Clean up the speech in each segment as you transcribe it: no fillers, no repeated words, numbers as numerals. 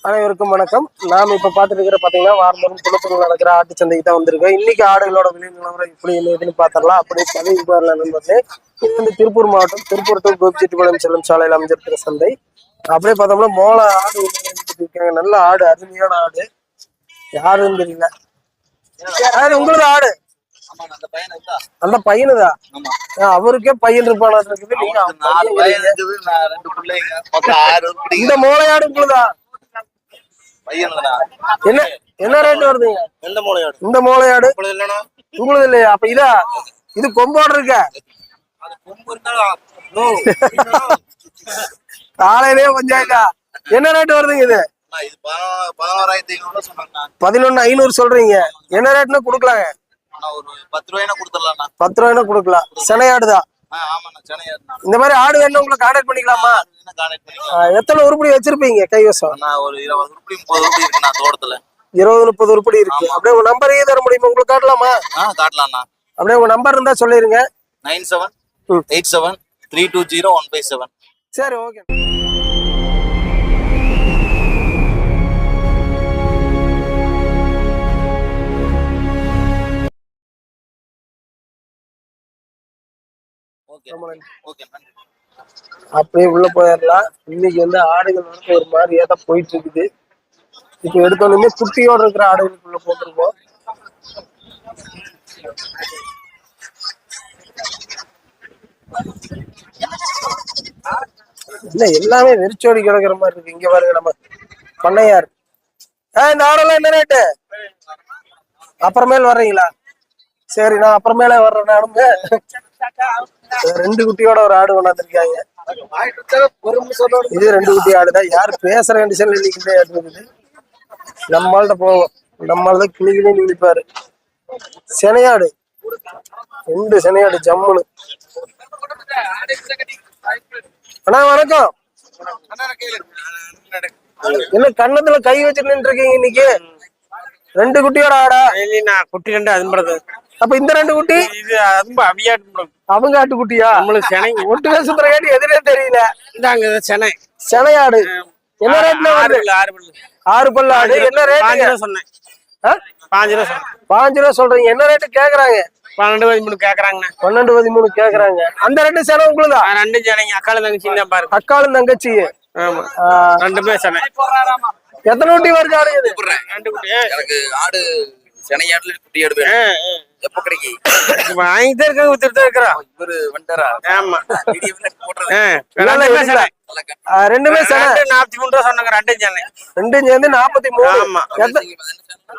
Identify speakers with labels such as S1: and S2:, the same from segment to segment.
S1: அனைவருக்கும் வணக்கம். நாம் இப்ப பாத்துட்டு பாத்தீங்கன்னா வாரந்தோறும் குளத்தூர் நடக்கிற ஆட்டு சந்தைக்கு தான் வந்திருக்கோம். இன்னைக்கு ஆடுகளோட விலை நிலவரம் இப்படி எதுன்னு பாத்திரலாம். அப்படி பதிவு பாருங்க. இது வந்து திருப்பூர் மாவட்டம் திருப்பூர் டு கோபிச்செட்டிப்பாளையம் செல்லும் சாலையில் அமைஞ்சிருக்கிற சந்தை. அப்படியே பார்த்தோம்னா மோள ஆடு இருக்காங்க. நல்ல ஆடு, அருமையான ஆடு. யாருன்னு தெரியல. உங்களுக்கு ஆடு அந்த பையனுதான். அவருக்கே பையன் இருப்பானா இருக்குது. இந்த மோளையாடு உங்களுதா? என்ன என்ன ரேட் வருதுங்க? இந்த மோளையாடு உங்களுது இல்லையா? அப்ப இதா இது கொம்போடு இருக்க காலையிலேயே பஞ்சாயத்தா. என்ன ரேட் வருதுங்க இது? 11,500 சொல்றீங்க. என்ன ரேட்னா குடுக்கலாங்க? 10 ரூபாய்னா குடுக்கலாம். செனையாடுதான். இந்த மாதிரி ஆடு வேணும் உங்களை கான்டாக்ட் பண்ணிக்கலாமா? எத்தனை உருப்படி வச்சிருப்பீங்க கைவசம்? 20-30 உருப்படி இருக்கு. அப்படியே உங்க நம்பரையே தர முடியுமா? உங்களுக்கு காட்டலாமா? அப்படியே உங்க நம்பர் இருந்தா சொல்லிருங்க.
S2: 9787320157.
S1: சரி, ஓகே. அப்படியே உள்ள போயிடலாம். இன்னைக்கு வந்து ஆடுகள் வந்து ஒரு மாதிரியா தான் போயிட்டு இருக்குது. இப்ப எடுத்தோடனே குட்டியோட இருக்கிற ஆடுகளுக்குள்ள போட்டிருக்கோம். இல்ல எல்லாமே வெறிச்சோடி கிடக்குற மாதிரி இருக்கு. இங்க பாருங்க நம்ம பண்ணையார். இந்த ஆடெல்லாம் என்ன ரேட்டு? அப்புறமேல் வர்றீங்களா? சரி, நான் அப்புறமேல வர்றேன். நானுங்க 2 குட்டியோட ஒரு ஆடு கொண்டாந்துருக்காங்க. இது 2 குட்டி ஆடுதான். யாரு பேசுற கண்டிஷன்ல இருக்குது. நம்மள்ட்ட போவோம். நம்மள்தான் கிளிகளே நிற்பாரு. செனையாடு 2 செனையாடு ஜம்முனு. அண்ணா வணக்கம். என்ன கண்ணத்துல கை வச்சுட்டு நின்று இருக்கீங்க இன்னைக்கு? 2 குட்டியோட ஆடா?
S3: குட்டி 2 அது.
S1: அப்ப இந்த 2 குட்டி அவங்க ஆட்டு குட்டியா?
S3: நம்மளுக்கு செனை
S1: ஒட்டு வருஷத்துல கேட்டு எதிரே தெரியல.
S3: இதாங்க செனை
S1: செனையாடு. என்ன ரேட்ல? 6 பல்லு ஆடு. என்ன ரேட்
S3: சொன்னேன்?
S1: 5 ரூபா சொல்றீங்க. என்ன ரேட்டு கேக்குறாங்க?
S3: 12-13 கேக்குறாங்க.
S1: 12-13 கேக்குறாங்க. அந்த 2 செனை உங்களுதான்?
S3: 2 செனைங்க. அக்காலும் தங்கச்சி தான் பாருங்க.
S1: அக்காலும் தங்கச்சி.
S3: ஆமா, 2 செனை.
S1: எத்தனை குட்டி வருது ஆடு?
S3: 2 குட்டி.
S2: எனக்கு ஆடு செனையாடுல குட்டி ஆடு எப்ப கிடைக்கும்?
S3: வாங்கிட்டே இருக்காங்க, வித்துட்டு இருக்கிறோம்.
S2: இவரு வந்துட்டாரா?
S3: ஆமா.
S1: ரெண்டுமே செனை.
S3: 43 ரூபா சொன்னாங்க. 2 செனை.
S1: 2 சேர்ந்து 43.
S3: ஆமா.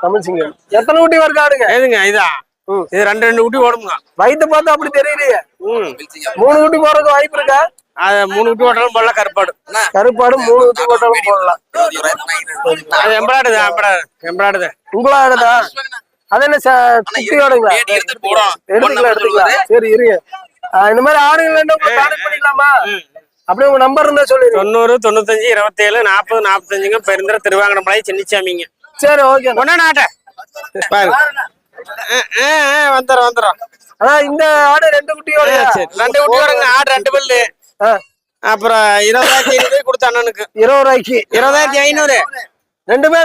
S1: தமிழ் சிங்கம். எத்தனை குட்டி வருது ஆடுங்க?
S3: எதுங்க இதா? இது 2 குட்டி ஓடுங்க.
S1: வயிற்று பார்த்தா அப்படி தெரியலையே. 3 குட்டி போறதுக்கு வாய்ப்பு இருக்கா?
S3: 3 குட்டி ஓட்டாலும் போடலாம். கருப்பாடு 3
S1: குட்டி போட்டாலும் போடலாம்.
S3: அது எம்பராடுது.
S1: உங்களா ஆடுதா? அது என்ன குட்டியோடுங்களா? எடுத்துக்கலாம். சரி இருங்க. இந்த மாதிரி ஆடுகள் பண்ணிக்கலாமா? அப்படியே உங்க நம்பர் இருந்தா சொல்லிடுங்க.
S3: 90 95 27 40 45. பெருந்திர திருவாங்கடமலை சின்னிச்சாமிங்க.
S1: சரி, ஓகே.
S3: ஒன்னா நாட்ட பாருங்க. வந்துடும்.
S1: ஆனா இந்த ஆடு 2 குட்டியோட
S3: 2 குட்டி வருங்க. ஆடு 2 பல்லு. அப்புறம் 20,500 கொடுத்த அண்ணனுக்கு.
S1: 20 ரூபாய்க்கு
S3: 20,500.
S1: ரெண்டுமே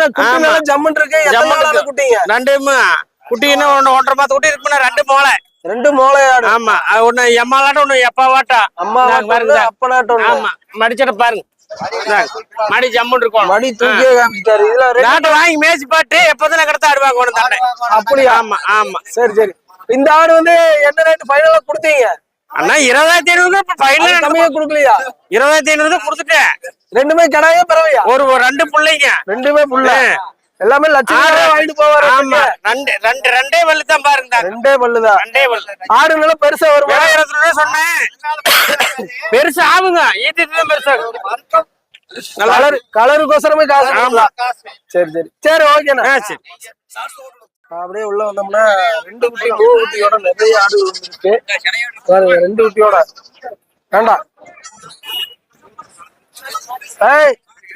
S1: ஜம்மன் இருக்கு. குட்டிங்க
S3: 2 குட்டி. இன்னும் 1.5 மாசம் குட்டி இருக்குன்னா 2 மோளை.
S1: 2 மோளையாடு.
S3: ஆமா, ஒண்ணு எம்மாலாட்டம், ஒண்ணு எப்பாவாட்டா.
S1: அம்மா பாருங்க, அப்பனாட்டம்.
S3: ஆமா, மடிச்சட பாருங்க. மடி ஜம்முன் இருக்கும்.
S1: மடி தூக்கியே காமிச்சிட்டாரு. இதுல
S3: நாட்டை வாங்கி மேய்ச்சி பாட்டு எப்பதான் கடத்த ஆடுவாங்க ஒண்ணு தானே.
S1: அப்படியா?
S3: ஆமா.
S1: சரி. இந்த ஆடு வந்து என்ன ரேட் ஃபைனலா கொடுத்தீங்க?
S3: அண்ணா 20,500 ஃபைனல்
S1: கம்மியா கொடுக்கலையா?
S3: 20,500 கொடுத்துட்டேன்.
S1: ரெண்டுமே கடாயே பரவாயா?
S3: ஒரு 2 பிள்ளைங்க.
S1: 2மே புள்ள. எல்லாமே லட்சம் வாங்கிட்டு போவாரு.
S3: ஆமா, 2 பல்லு தான் பாருங்க.
S1: 2 பல்லுதான்.
S3: 2 பல்லு.
S1: ஆடு நல்லா பெருசா வரும்.
S3: 20 ரூபா சொன்னேன். பெருசா ஆகுங்க. ஈட்டிட்டு பெருசா
S1: கலருக்கோசரமே காசு. சரி ஓகேண்ணா.
S3: சரி.
S1: அப்படியே உள்ள வந்தோம்னா 2 குட்டி 3 குட்டியோட நிறைய ஆடு இருக்கு. 2 குட்டியோட வேண்டா.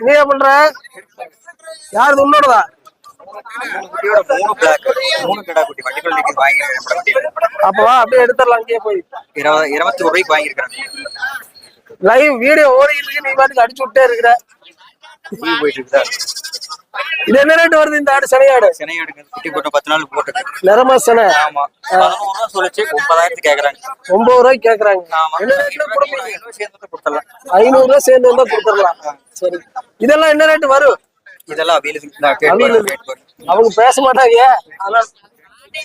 S1: நீ என்ன பண்ற? யாரு உன்னோடதா? அப்பவா அப்படியே எடுத்துடலாம். அங்கேயே போய்
S2: 21 ரூபாய்க்கு வாங்கிருக்கேன்.
S1: லைவ் வீடியோ ஓடிட்டு இருக்கு. நீ பாட்டுக்கு அடிச்சு விட்டே இருக்கிற.
S2: போயிட்டு இருக்கா?
S1: இது என்ன ரேட் வருது இந்த ஆடு சனையாடு?
S2: சென்னையாடு குட்டி போட்டு 10 நாள் போட்டு.
S1: நிறமா சனை.
S2: ஆமா 11 ரூபா சொல்லிச்சு 9000 கேக்குறாங்க.
S1: 9 ரூபாய்க்கு கேக்குறாங்க.
S2: ஆமா
S1: என்ன ரேட்ல கொடுப்பீங்க?
S2: 500 சேர்த்து கொடுத்துடலாம்.
S1: 500 ரூபாய் சேர்ந்து வந்தா கொடுத்துடலாம். சரி, இதெல்லாம் என்ன ரேட் வரும்?
S2: இதெல்லாம்
S1: அவங்க பேச மாட்டாங்க. அதனால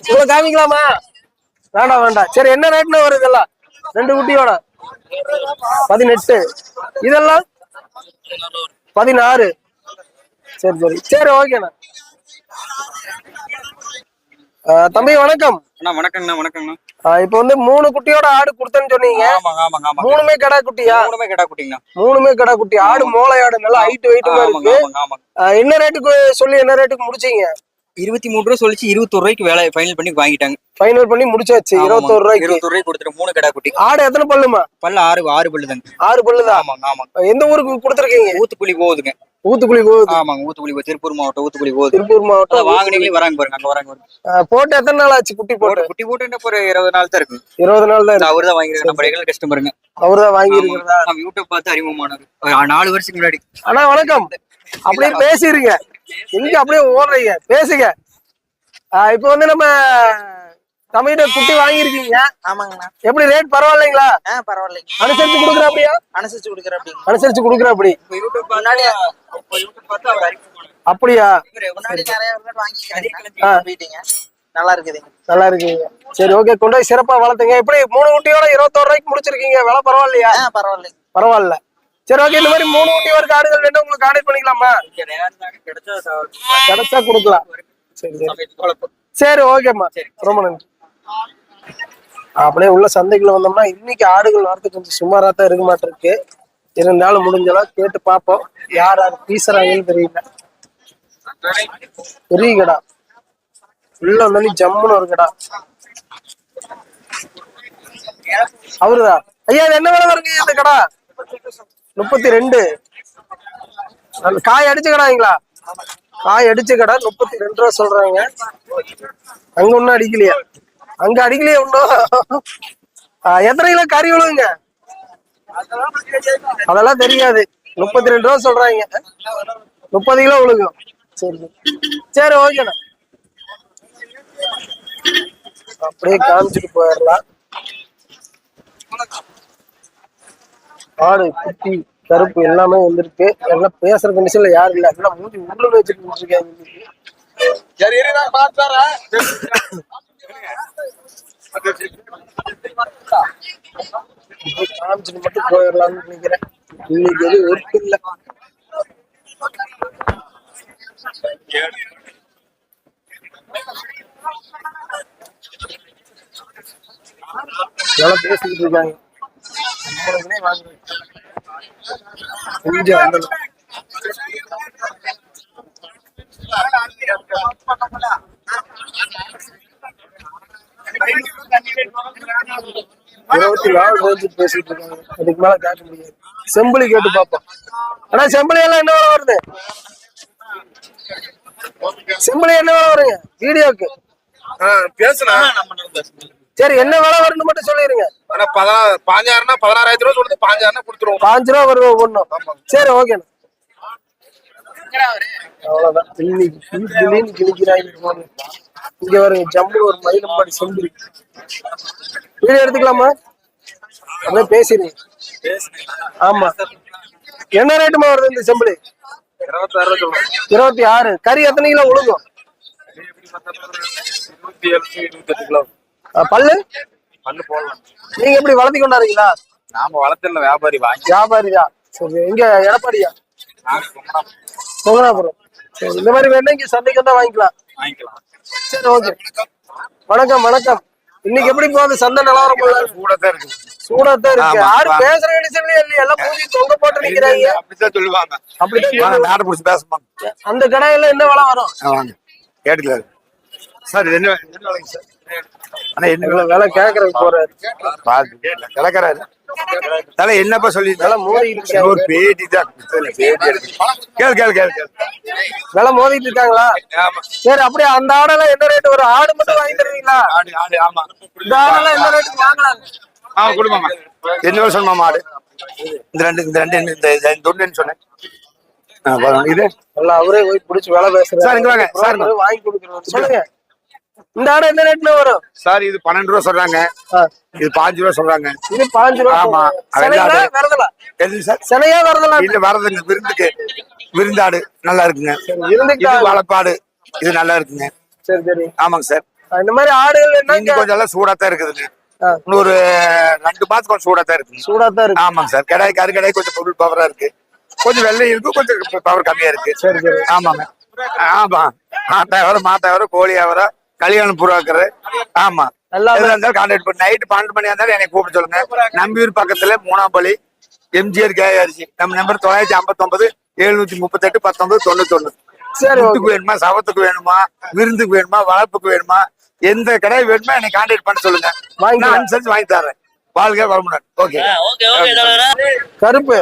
S1: இவ்வளவு காமிக்கலாமா? வேண்டாம் வேண்டாம். சரி, என்ன ரேட்ல வரும் இதெல்லாம்? 2 குட்டியோட 18. இதெல்லாம் 16. சரி சரி சரி, ஓகேண்ணா. தம்பி வணக்கம்.
S2: வணக்கங்கண்ணா. வணக்கங்கண்ணா.
S1: இப்ப வந்து 3 குட்டியோட ஆடு கொடுத்தேன்னு சொன்னீங்க. மூணுமே கடா குட்டியா?
S2: மூணுமே கடா குட்டிங்கண்ணா.
S1: மூணுமே கடா குட்டி. ஆடு மோளை ஆடு, நல்லா ஹைட் வெயிட்டுமா இருக்கு. என்ன ரேட்டுக்கு சொல்லி என்ன ரேட்டுக்கு முடிச்சீங்க?
S2: 23 ரூபா சொல்லிச்சு. 21 ரூபாய்க்கு வேலை ஃபைனல் பண்ணி வாங்கிட்டாங்க.
S1: ஃபைனல் பண்ணி முடிச்சாச்சு. 21 ரூபாய்க்கு.
S2: 21 ரூபாய்க்கு கொடுத்துட்டு 3 கடா குட்டி.
S1: ஆடு எத்தனை பல்லுமா?
S2: பல்லு 6 பல்லு தாங்க.
S1: 6 பல்லுதான்.
S2: ஆமாங்க ஆமாங்க.
S1: எந்த ஊருக்கு கொடுத்துருக்கீங்க?
S2: ஊத்துக்குழி போகுதுங்க.
S1: ஊத்துக்குழி போகுது.
S2: ஆமாங்க ஊத்துக்குழி போகுது. திருப்பூர் மாவட்டம் ஊத்துக்குழி போகுது.
S1: திருப்பூர் மாவட்டம்.
S2: வாங்கினீங்களே வராங்க பாருங்க. அங்க வராங்க.
S1: போட்டு எத்தனை நாள் ஆச்சு குட்டி போட்டு?
S2: குட்டி போட்டு ஒரு 20 நாள் தான் இருக்கு.
S1: 20 நாள் தான்.
S2: அவரு தான் வாங்கிருக்காரு. நம்ம ரெகுலர் கஸ்டமருங்க.
S1: அவரு தான் வாங்கி இருக்கிறதா?
S2: நம்ம யூடியூப் பார்த்து அறிமுகமானது 4 வருஷத்துக்கு முன்னாடி.
S1: அண்ணா வணக்கம். அப்படியே பேசிருங்க. எங்க அப்படியே ஓடுறீங்க? பேசுங்க. இப்ப வந்து நம்ம தமிழ்கிட்ட குட்டி வாங்கிருக்கீங்க.
S4: ஆமாங்கண்ணா.
S1: எப்படி ரேட் பரவாயில்லைங்களா?
S4: பரவாயில்லைங்க.
S1: அனுசரிச்சு கொடுக்குறா அப்படியா?
S4: அனுசரிச்சு கொடுக்குறேன்.
S1: அனுசரிச்சு கொடுக்குறா அப்படி? அப்படியா?
S4: முன்னாடி நிறைய பேர் வாங்கிட்டீங்க. நல்லா இருக்குதுங்க.
S1: நல்லா இருக்குங்க. சரி, ஓகே. கொண்டு போய் சிறப்பா வளர்த்துங்க. எப்படி 3 குட்டியோட 21 ரூபாய்க்கு முடிச்சிருக்கீங்க. விலை பரவாயில்லையா?
S4: பரவாயில்லைங்க.
S1: பரவாயில்ல. சரி, ஓகே. இந்த மாதிரி 3 குட்டி ஒரு ஆடுகள் வேணும் உங்களுக்கு கான்டாக்ட் பண்ணிக்கலாமா? கிடைச்சா கொடுக்கலாம். சரி சரி சரி, ஓகேம்மா. ரொம்ப நன்றி. அப்படியே உள்ள சந்தைக்குள்ள வந்தோம்னா இன்னைக்கு ஆடுகள் வரது கொஞ்சம் சுமாரா தான் இருக்க மாட்டிருக்கு. இருந்தாலும் முடிஞ்சளவு கேட்டு பார்ப்போம். யார் யார் பீசுறாங்கன்னு தெரியல. பெரிய கடா உள்ள வந்தாலும் ஜம்முன்னு ஒரு கடா. அவருதா ஐயா? என்ன வேலை வருங்க இந்த கடா? 32. காய் அடிச்ச கடாங்களா? காய் அடிச்ச கடை 32 ரூபா சொல்றாங்க. அங்க ஒன்னும் அடிக்கலையா? அங்க அடிக்கலையா ஒன்னும்? எத்தனை கிலோ கறி விழுங்க? அதெல்லாம் தெரியாது. 32 ரூபா சொல்றாங்க. 30 கிலோ விழுகும். சரி சரி, ஓகேண்ணா. அப்படியே காமிச்சிட்டு போயிடலாம். ஆடு குட்டி கருப்பு எல்லாமே வந்திருக்கு. எல்லாம் பேசுற கண்டிஷன்ல யாரும் இல்ல. எல்லாம் மூஞ்சி உள்ள வச்சுட்டு இருக்காங்க. காமிச்சிட்டு மட்டும் போயிடலாம்னு நினைக்கிறேன். இன்னைக்கு எதுவும் ஒர்க் இல்ல. நல்லா பேசிக்கிட்டு இருக்காங்க. கொஞ்சம் 24 ரேஞ்சு பேசிட்டு இருக்காங்க. அதுக்கு மேல கேட்க முடியாது. செம்பிளி கேட்டு பார்ப்போம். ஆனா செம்பிளி எல்லாம் என்ன வேலை வருது? செம்பிளி என்ன வேலை வருங்க வீடியோக்கு?
S5: பேசுனா
S1: சரி, என்ன வேலை வரும்னு மட்டும் சொல்லிருங்க.
S5: 15,000 16,000 ரூபா சொல்லுது. 15,000 கொடுத்துருவோம்.
S1: 5 ரூபா வருவோம் ஒண்ணும். சரி, ஓகேண்ணா. அவ்வளவுதான். இன்னைக்கு கிழிக்கிறாங்க. இங்க வருங்க ஜம்பு ஒரு மயிலம்பாடி செம்பிளி. வீடியோ எடுத்துக்கலாமா? அப்படியே பேசிடுங்க. ஆமா. என்ன ரேட்டுமா வருது இந்த செம்பிளி? 26. கறி எத்தனை கிலோ உழுகும்?
S5: 27-28 கிலோ.
S1: பல்லு
S5: போடலாம்.
S1: நீங்க எப்படி வளர்த்தி கொண்டாடுறீங்களா?
S5: நாம வளர்த்துல வியாபாரி
S1: வியாபாரிதான். சரி, எங்க எடப்பாடியா? சொங்கனாபுரம். சரி, இந்த மாதிரி வேணா இங்க சந்தைக்கு வந்தா வாங்கிக்கலாம். சரி, ஓகே. வணக்கம் வணக்கம். இன்னைக்கு எப்படி போகுது சந்தை நிலவரம்?
S5: சூடாதான் இருக்கு.
S1: சூடாதான் இருக்கு. யாரு பேசுற நினைச்சவங்களே இல்லையா? எல்லாம் மூஞ்சி தொங்க போட்டு நிக்கிறாங்க.
S5: அப்படித்தான் சொல்லுவாங்க.
S1: அப்படிதான்
S5: நாடு புடிச்சு பேசுவாங்க.
S1: அந்த கடையில என்ன விலை வரும்?
S5: கேட்டுக்கல சார். இது என்ன விலைங்க சார்? ஆனா என்ன
S1: விலை கேக்குறதுக்கு போறாரு.
S5: கிளக்கிறாரு. என்னப்பா சொல்லி
S1: மோதிட்டு
S5: ஒரு பேட்டி தான். கேளு
S1: விலை மோதிட்டு இருக்காங்களா? சரி, அப்படியே அந்த ஆடெல்லாம் என்ன ரேட் வரும்? ஆடு மட்டும் வாங்கி தருவீங்களா?
S5: ஆமா.
S1: இந்த ஆடெல்லாம் என்ன ரேட்டுக்கு வாங்கலாம்?
S5: குடும்பமா என்ன சொன்னோம்? ஆடு இந்த ரெண்டு சொன்னேன். இது
S1: நல்லா அவரே போய் பிடிச்சி வேலை பேசுறாரு.
S5: சார், இங்க வாங்க. சார்,
S1: broker வாங்கி கொடுக்குறோம். சொல்லுங்க, இந்த ஆடு என்ன ரேட்ல வரும்?
S5: சார் இது 12 ரூபா சொல்றாங்க, இது 5 ரூபா சொல்றாங்க.
S1: இது 5 ரூபா.
S5: ஆமா.
S1: சிலையா வரதலா?
S5: எது சார்?
S1: சிலையா வரதலா?
S5: இல்ல வரதுங்க, விருந்துக்கு. விருந்தாடு நல்லா இருக்குங்க.
S1: விருந்துக்கு
S5: இது வளப்பாடு, இது நல்லா இருக்குங்க.
S1: சரி சரி.
S5: ஆமாங்க சார்.
S1: இந்த மாதிரி ஆடுகள் என்ன
S5: கொஞ்சம் எல்லாம் சூடா தான் இருக்குதுங்க. இன்னொரு 2 மாசம் கொஞ்சம் சூடா தான் இருக்கு.
S1: சூடா தான் இருக்கு.
S5: ஆமாங்க சார். கறி கொஞ்சம் பொருள் பவரா இருக்கு. கொஞ்சம் வெள்ளை இருக்கு, கொஞ்சம் பவர் கம்மியா இருக்கு.
S1: சரி சரி.
S5: ஆமாங்க. ஆமா. மாட்டாவரம் கோழியாவரம் கல்யாணம் புறாக்குற. ஆமா. இருந்தாலும் கான்டாக்ட் பண்ணி நைட்டு 12 மணியா இருந்தாலும் எனக்கு கூப்பிட சொல்லுங்க. நம்பியூர் பக்கத்துல 3ஆம் பள்ளி எம்ஜிஆர் கேஆர்சி. நம்ம நம்பர் 959 738 19 91.
S1: சரி.
S5: வீட்டுக்கு வேணுமா, சவத்துக்கு வேணுமா, விருந்துக்கு வேணுமா, வளர்ப்புக்கு வேணுமா, எந்த கடை வேணுமா என்னை கான்டாக்ட் பண்ண சொல்லுங்க. நான் அனுசரிச்சு வாங்கி தரேன். வாழ்க வளமுடன். ஓகே.
S1: கருப்பு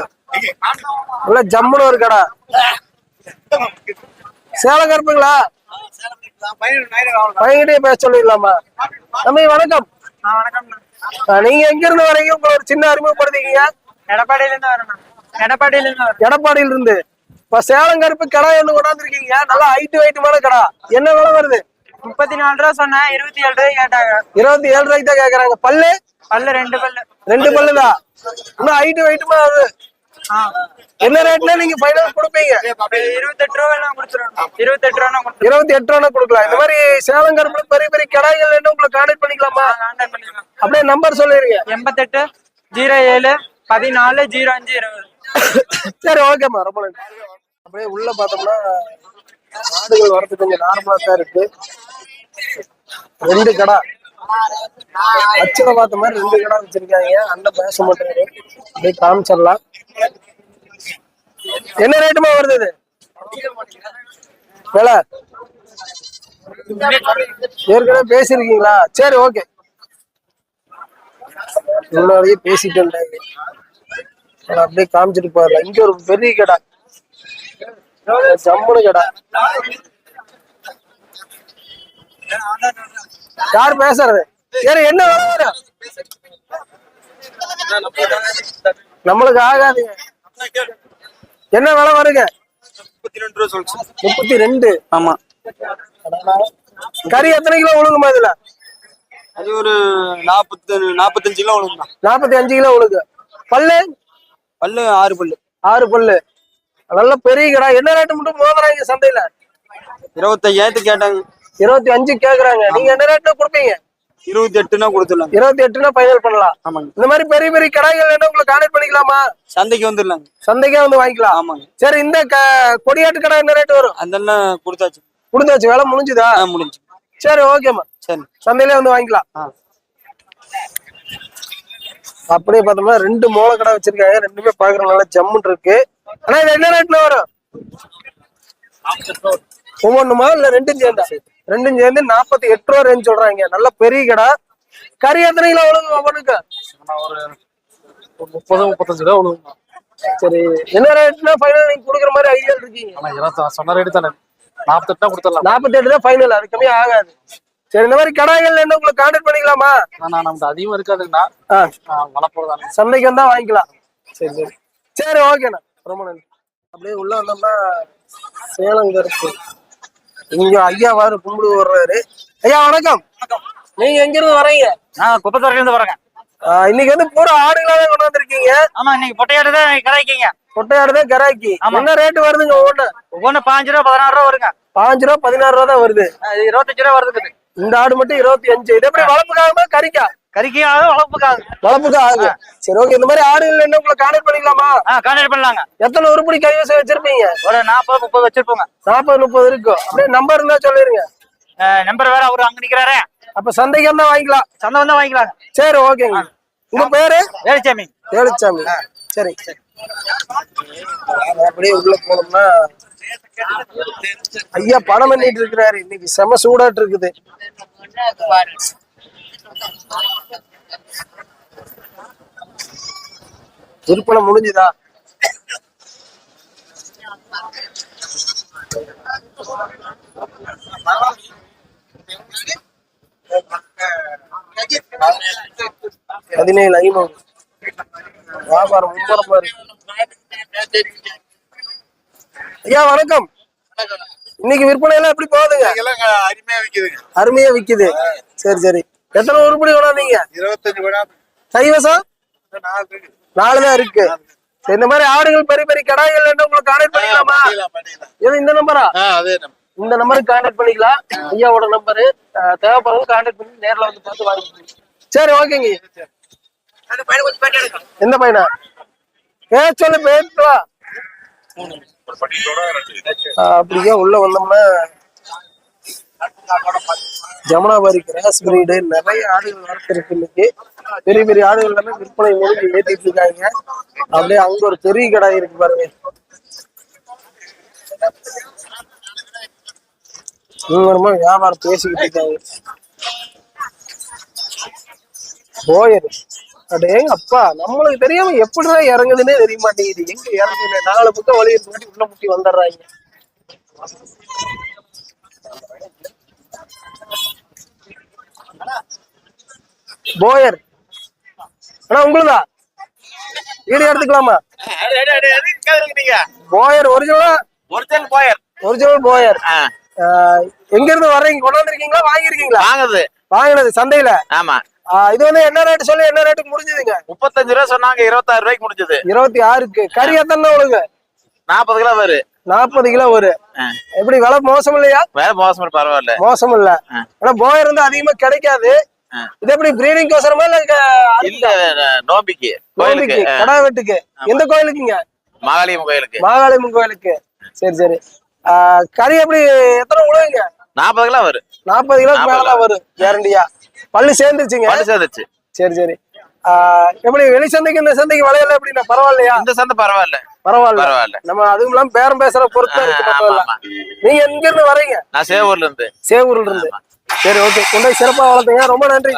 S1: இல்ல ஜம்முன்னு ஒரு கடை. சேலம் கருப்புங்களா? பையன்கிட்டயே பேச சொல்லிடலாமா? தம்பி வணக்கம். நீங்க எங்க இருந்து வரீங்க? உங்களை ஒரு சின்ன அறிமுகப்படுத்திக்கீங்க.
S4: எடப்பாடியில இருந்து வரணும்.
S1: எடப்பாடியில இருந்து. இப்ப சேலம் கருப்பு கடை ஒண்ணு கொண்டாந்துருக்கீங்க. நல்லா ஹைட் வெயிட்டுமான கடை. என்ன விலை வருது?
S4: 34 ரூபா சொன்னேன், 27 ரூபாய் கேட்டாங்க.
S1: 27 ரூபாய்க்கு தான் கேக்குறாங்க. பல்லு
S4: 2 பல்லு.
S1: 2 பல்லுதான். இன்னும் ஹைட் வெயிட்டுமா அது? என்ன ரேட்ல நீங்க ஃபைனல் கொடுப்பீங்க?
S4: 28 ரூபா வேணா கொடுத்துருவோம். 28
S1: ரூபா கொடுக்கலாம். இந்த மாதிரி சேலம் கருப்புல பெரிய பெரிய கடாய்கள் என்ன உங்களை கான்டாக்ட் பண்ணிக்கலாமா? அப்படியே நம்பர் சொல்லிருங்க.
S4: 88 07 14 05 20.
S1: சரி, ஓகேம்மா, ரொம்ப நன்றி. அப்படியே உள்ள பார்த்தோம்னா ஆடுகள் வரது கொஞ்சம் நார்மலா தான் இருக்கு. 2 கடை அச்சனை பார்த்த மாதிரி 2 கடை வச்சிருக்காங்க. அண்ணன் பேச மாட்டாரு. அப்படியே காமிச்சிடலாம். என்ன ரேட்டுமா வருது இது விலை? ஏற்கனவே பேசிருக்கீங்களா? சரி, ஓகே. முன்னாடியே பேசிட்டு இருந்தாங்க. அப்படியே காமிச்சிட்டு போயிடல. இங்க ஒரு பெரிய கடை, ஜம்முனு கடை. யார் பேசுறது? சரி, என்ன விலை? நம்மளுக்கு ஆகாதுங்க. என்ன விலை வருங்க?
S3: 32 ரூபா சொல்லுச்சு.
S1: 32.
S3: ஆமா.
S1: கறி எத்தனை கிலோ உழுகுமா இதுல?
S3: அது ஒரு 45 கிலோ உழுகுமா?
S1: 45 கிலோ உழுகு. பல்லு
S3: 6 பல்லு.
S1: 6 பல்லு. நல்ல பெரிய கடை. என்ன ரேட்டு மட்டும் மோதுறாங்க சந்தையில?
S3: 25 கேட்டாங்க.
S1: 25 கேக்குறாங்க. நீங்க என்ன ரேட்ல கொடுப்பீங்க?
S3: 28னா கொடுத்துடலாம்.
S1: 28னா ஃபைனல் பண்ணலாம்.
S3: ஆமாங்க.
S1: இந்த மாதிரி பெரிய பெரிய கடைகள் என்ன உங்களை கான்டாக்ட் பண்ணிக்கலாமா?
S3: சந்தைக்கு வந்துடலாங்க.
S1: சந்தைக்கே வந்து வாங்கிக்கலாம்.
S3: ஆமாங்க.
S1: சரி, இந்த கொடியாட்டு கடை என்ன ரேட் வரும்?
S3: அதெல்லாம் கொடுத்தாச்சு.
S1: வேலை முடிஞ்சுதா?
S3: முடிஞ்சு.
S1: சரி, ஓகேம்மா.
S3: சரி,
S1: சந்தையிலே வந்து வாங்கிக்கலாம். அப்படியே பார்த்தோம்னா 2 மூல கடை வச்சிருக்காங்க. 2மே பாக்குற நல்லா ஜம்முன் இருக்கு. ஆனா இது என்ன ரேட்ல வரும்? ஒவ்வொன்றுமா இல்ல 2ம் சேர்ந்தா? 2ம் சேர்ந்து 48 ரூபா ரேஞ்ச் சொல்றாங்க. நல்ல பெரிய கடை. கறி எத்தனை கிலோ உழுகும் ஒவ்வொன்றுக்கு?
S6: ஒரு 30-35 ரூபா உழுகுமா?
S1: சரி, என்ன ரேட்னா ஃபைனல் நீங்க கொடுக்குற மாதிரி ஐடியா இருக்கீங்க?
S6: ஆனா 20 சொன்ன ரேட்டு தானே. 48 கொடுத்துடலாம்.
S1: 48 தான் ஃபைனல். அது கம்மியா ஆகாது. சரி, இந்த மாதிரி கடைகள் என்ன உங்களுக்கு கான்டாக்ட் பண்ணிக்கலாமா?
S6: ஆனா நமக்கு அதிகமா இருக்காதுங்கண்ணா. வளர்ப்போம்
S1: சந்தைக்கு வந்தா வாங்கிக்கலாம். சரி, ஓகேண்ணா, ரொம்ப நன்றி. அப்படியே உள்ள வந்தோம்னா சேலம் கருப்பு. இங்க ஐயா வாரு கும்பிடு வர்றாரு. ஐயா வணக்கம். நீங்க எங்க இருந்து வரீங்க?
S4: நான் குப்பத்தூர்ல இருந்து வரேங்க.
S1: இன்னைக்கு வந்து பூரா ஆடுகளாவே கொண்டு வந்திருக்கீங்க.
S4: ஆமா, இன்னைக்கு பொட்டையாடு தான் கரைக்கீங்க.
S1: பொட்டையாடு தான் கராக்கி. என்ன ரேட் வருதுங்க?
S4: ஒவ்வொன்னு 5 ரூபா 16 ரூபா வருங்க.
S1: 5 ரூபா 16 ரூபா தான் வருது.
S4: 25 ரூபா வருது.
S1: இந்த ஆடு மட்டும் 25. இது எப்படி வளர்ப்புக்காகமா கறிக்கா?
S4: கறிக்காக
S1: வளர்ப்புக்காக. சரி, ஓகே. இந்த மாதிரி ஆடுகள் என்ன உங்களை கான்டாக்ட் பண்ணிக்கலாமா?
S4: கான்டாக்ட் பண்ணலாங்க.
S1: எத்தனை உருப்படி கைவசம் வச்சிருப்பீங்க?
S4: ஒரு 40-30 வச்சிருப்போங்க.
S1: 40-30 இருக்கும். அப்படியே நம்பர் இருந்தா சொல்லிருங்க.
S4: நம்பர் வேற அவரு அங்க நிக்கிறாரு.
S1: அப்ப சந்தைக்கு வந்தா வாங்கிக்கலாம்.
S4: சந்தை வந்தா வாங்கிக்கலாம்.
S1: சரி, ஓகேங்க. உங்க பேரு?
S4: வேலுச்சாமி.
S1: சரி. அப்படியே உள்ள போனோம்னா ஐயா பணம் பண்ணிட்டு இருக்கிறாரு. இன்னைக்கு செம சூடாட்டு இருக்குது. விற்பனை முடிஞ்சுதா? $17,500. வியாபாரம் மும்பரமா இருக்கு. ஐயா வணக்கம். இன்னைக்கு விற்பனை எல்லாம் எப்படி போகுதுங்க?
S5: அருமையா விக்குதுங்க.
S1: அருமையா விக்குது. சரி சரி. எத்தனை உருப்படி கொண்டாந்தீங்க?
S5: 25 கூட
S1: கைவசம் 4 தான் இருக்கு. சரி, இந்த மாதிரி ஆடுகள் பெரிய பெரிய கடாய்கள் உங்களுக்கு கான்டாக்ட் பண்ணிக்கலாமா? இது இந்த நம்பரா?
S5: அதே
S1: இந்த நம்பருக்கு கான்டாக்ட் பண்ணிக்கலாம். ஐயாவோட நம்பரு. தேவைப்படுறது கான்டாக்ட் பண்ணி நேர்ல வந்து பார்த்து வாங்கிக்கலாம். சரி ஓகேங்க. எந்த பையனா? சொல்லு பேட்டு வா. அப்படியே உள்ள வந்தோம்னா ஜமுனாபாரி கிராஸ் பிரீடு நிறைய ஆடுகள் வளர்த்துருக்கு. இன்னைக்கு பெரிய பெரிய ஆடுகள் எல்லாமே விற்பனை மூலிகை ஏற்றிட்டு இருக்காங்க. அப்படியே அங்க ஒரு பெரிய கடாய் இருக்கு பாருங்க. ரொம்ப வியாபாரம் பேசிக்கிட்டு இருக்காங்க. போயர் அடேங்க அப்பா, நம்மளுக்கு தெரியாம எப்படிதான் இறங்குதுன்னே தெரிய மாட்டேங்குது. எங்க இறங்குது? 4 பக்கம் வழி முன்னாடி உள்ள முட்டி வந்துடுறாங்க. போயர் ஆனா உங்களுதா? வீடியோ எடுத்துக்கலாமா? போயர் ஒரிஜினலா? Original Boer. எங்க இருந்து வர்றீங்க? கொண்டாந்துருக்கீங்களா வாங்கிருக்கீங்களா? வாங்கினது சந்தையில.
S3: ஆமா.
S1: இது வந்து என்ன ரேட் சொல்லி என்ன ரேட்டுக்கு முடிஞ்சதுங்க?
S3: 35 ரூபா சொன்னாங்க, 26 ரூபாய்க்கு முடிஞ்சது.
S1: 26க்கு. கறி எத்தனை உங்களுக்கு?
S3: 40 கிலோ வரும்.
S1: 40 கிலோ வரும். எப்படி விலை மோசம் இல்லையா?
S3: வேற மோசம் பரவாயில்ல.
S1: மோசம் இல்ல. ஆனா போயர் வந்து அதிகமா கிடைக்காது. இது எப்படி பிரீடிங் கோசரமா
S3: இல்ல நோம்பிக்கு
S1: கோயிலுக்கு கடா வெட்டுக்கு? எந்த கோயிலுக்குங்க?
S3: மாகாளியம்மன் கோயிலுக்கு.
S1: மாகாளியம்மன் கோயிலுக்கு. சரி சரி. கறி எப்படி எத்தனை உழவுங்க?
S3: 40 கிலோ வரும்.
S1: 40 கிலோக்கு மேலதான் வரும் கேரண்டியா. பல்லு சேர்ந்துருச்சுங்க?
S3: சேர்ந்துச்சு.
S1: சரி சரி. எப்படி வெளி சந்தைக்கு இந்த சந்தைக்கு விலையில எப்படின்னா பரவாயில்லையா?
S3: இந்த சந்தை பரவாயில்ல.
S1: பரவாயில்ல. நம்ம அதுவும் இல்லாம பேரம் பேசுற பொறுத்தா இருக்கு. நீங்க எங்க இருந்து வரீங்க?
S3: நான் சேவூர்ல இருந்து.
S1: சேவூர்ல இருந்து. சரி ஓகே. கொண்டு சிறப்பா வளர்த்துங்க. ரொம்ப நன்றி.